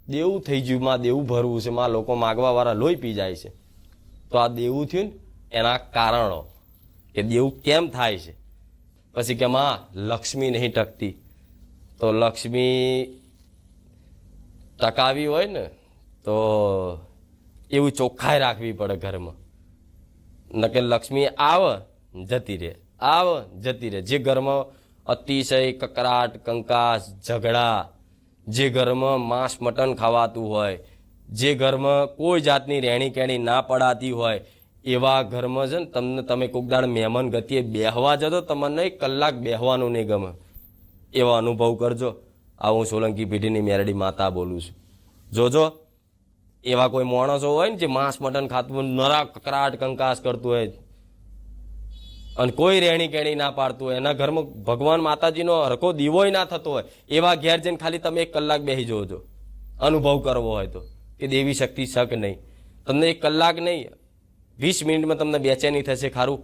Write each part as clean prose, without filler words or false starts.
દેવું થઈ ગયું, માં દેવું ભરવું છે, માં લોકો માગવા વાળા લોહી પી જાય છે. તો આ દેવું થયું ને એના કારણો કે દેવું કેમ થાય છે. પછી કે માં લક્ષ્મી નહીં ટકતી, તો લક્ષ્મી ટકાવી હોય ને તો એવું ચોખ્ખાઈ રાખવી પડે ઘરમાં. નકે લક્ષ્મી આવે જતી રહે, આવે જતી રહે. જે ઘરમાં અતિશય કકરાટ, કંકાસ, ઝઘડા, જે ઘરમાં માંસ મટન ખાવાતું હોય, જે ઘરમાં કોઈ જાતની રહેણી કહેણી ના પડાતી હોય, એવા ઘરમાં છે ને તમે કોઈક દાડ મહેમાન ગતિએ બેહવા જતો, તમને 1 કલાક બેહવાનું નહીં ગમે. એવા અનુભવ કરજો. આ હું સોલંકી પેઢીની મેરડી માતા બોલું છું. જોજો એવા કોઈ માણસો હોય ને જે માંસ મટન ખાતું નરા કકરાટ કંકાસ કરતું હોય અને કોઈ રહેણી કેણી ના પાડતું હોય, એના ઘરમાં ભગવાન માતાજીનો હરકો દીવોય ના થતો હોય, એવા ઘેર જઈને ખાલી તમે 1 કલાક બેસી જોજો. અનુભવ કરવો હોય તો કે દેવી શક્તિ શક નહીં. તમને 1 કલાક નહીં, 20 મિનિટમાં તમને બેચેની થશે. ખારું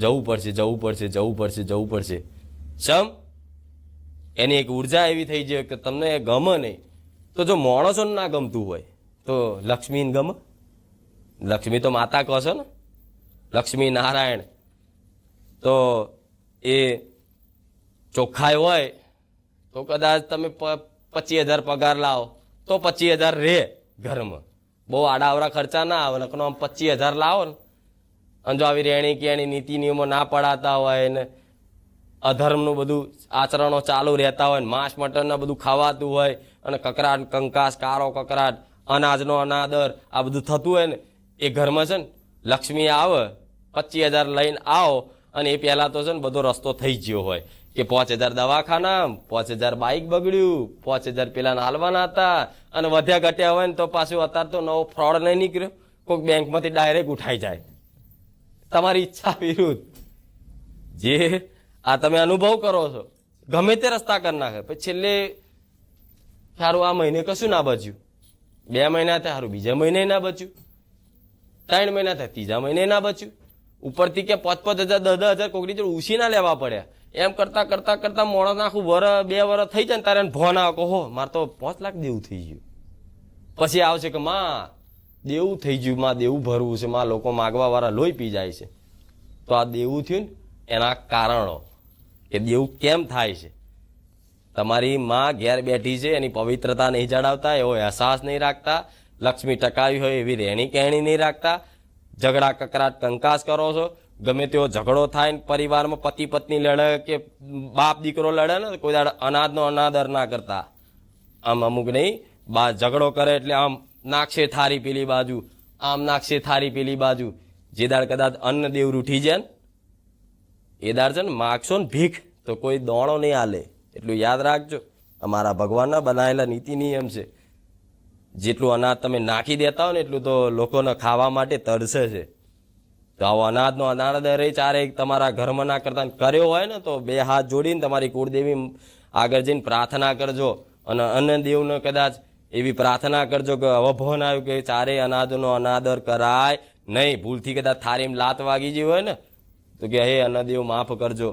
જવું પડશે, જવું પડશે, જવું પડશે, જવું પડશે. સમ એની એક ઉર્જા એવી થઈ જાય કે તમને ગમે નહીં. તો જો માણસોને ના ગમતું હોય તો લક્ષ્મીને ગમે. લક્ષ્મી તો માતા કહો છો ને, લક્ષ્મી નારાયણ. તો એ ચોખ્ખાઈ હોય તો કદાચ તમે 25,000 પગાર લાવો તો 25,000 રહે ઘરમાં. બહુ આડાવડા ખર્ચા ના આવે. નકનો આમ 25,000 લાવો ને અને જો આવી રહેણી કેણી નીતિ નિયમો ના પડાતા હોય ને અધર્મનું બધું આચરણો ચાલુ રહેતા હોય ને માંસ મટનના બધું ખાવાતું હોય અને કકરાટ કંકાસ, કારો કકરાટ, અનાજનો અનાદર, આ બધું થતું હોય ને એ ઘરમાં છે ને લક્ષ્મી આવે. 25,000 લઈને આવો અને એ પહેલાં તો છે ને બધો રસ્તો થઈ ગયો હોય કે 5,000 દવાખાના, 5,000 બાઇક બગડ્યું, 5,000 પેલા હાલવાના હતા અને વધ્યા ઘટ્યા હોય ને તો પાછું અત્યારે તો નવો ફ્રોડ નહીં નીકળ્યો, કોઈક બેંકમાંથી ડાયરેક્ટ ઉઠાઈ જાય તમારી ઈચ્છા વિરુદ્ધ. જે આ તમે અનુભવ કરો છો ગમે તે રસ્તા કરી નાખે. પછી છેલ્લે સારું આ મહિને કશું ના બચ્યું, 2 મહિના થાય સારું બીજા મહિને ના બચ્યું, 3 મહિના થાય ત્રીજા મહિને ના બચ્યું. ઉપરથી કે 5,000 10,000 કોકની જોડે ઉછી ના લેવા પડ્યા. એમ કરતા કરતા કરતા મોણસ આખું 2 વર્ષ થઈ જાય ને તારે ભોન આવે કે હો મારે તો 5 લાખ દેવું થઈ ગયું. પછી આવશે કે માં દેવું થઈ ગયું, માં દેવું ભરવું છે, માં લોકો માગવા વાળા લોહી પી જાય છે. તો આ દેવું થયું ને એના કારણો કે દેવું કેમ થાય છે. તમારી માં ઘેર બેઠી છે, એની પવિત્રતા નહીં જાળવતા, એવો અહેસાસ નહીં રાખતા, લક્ષ્મી ટકાવી હોય એવી રહેણી કહેણી નહીં રાખતા, ઝઘડા કકરાટ કંકાસ કરો છો. ગમે તેવો ઝઘડો થાય ને પરિવારમાં પતિ પત્ની લડે કે બાપ દીકરો લડે ને કોઈ દાડ અનાજનો અનાદર ના કરતા. આમ અમુક નહીં ઝઘડો કરે એટલે આમ નાખશે થારી પેલી બાજુ, આમ નાખશે થારી પેલી બાજુ. જે દાડ કદાચ અન્ન દેવ રૂઠી જાય ને એ દાડ છે ને માગશો ને ભીખ તો કોઈ દોણો નહીં હાલે. એટલું યાદ રાખજો. અમારા ભગવાનના બનાવેલા નીતિ નિયમ છે. જેટલું અનાજ તમે નાખી દેતા હો ને એટલું તો લોકોને ખાવા માટે તરસે છે. તો આવો અનાજનો અનાદર ચારે તમારા ઘરમાં ના કરતા કર્યો હોય ને તો 2 હાથ જોડીને તમારી કુળદેવી આગળ જઈને પ્રાર્થના કરજો. અને અન્ન દેવને કદાચ એવી પ્રાર્થના કરજો કે હવે ભવન આવ્યું કે ચારે અનાજનો અનાદર કરાય નહીં. ભૂલથી કદાચ થારીમાં લાત વાગી ગઈ હોય ને તો કે હે અન્નદેવ માફ કરજો,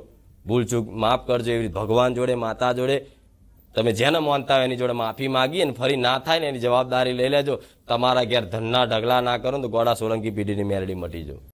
ભૂલચૂક માફ કરજો. એવી ભગવાન જોડે માતા જોડે તમે જેને માનતા હોય એની જોડે માફી માગી અને ફરી ના થાય ને એની જવાબદારી લઈ લેજો. તમારા ઘેર ધનના ઢગલા ના કરો તો ગોડા સોલંકી પેઢીની મેરડી મટી જાઓ.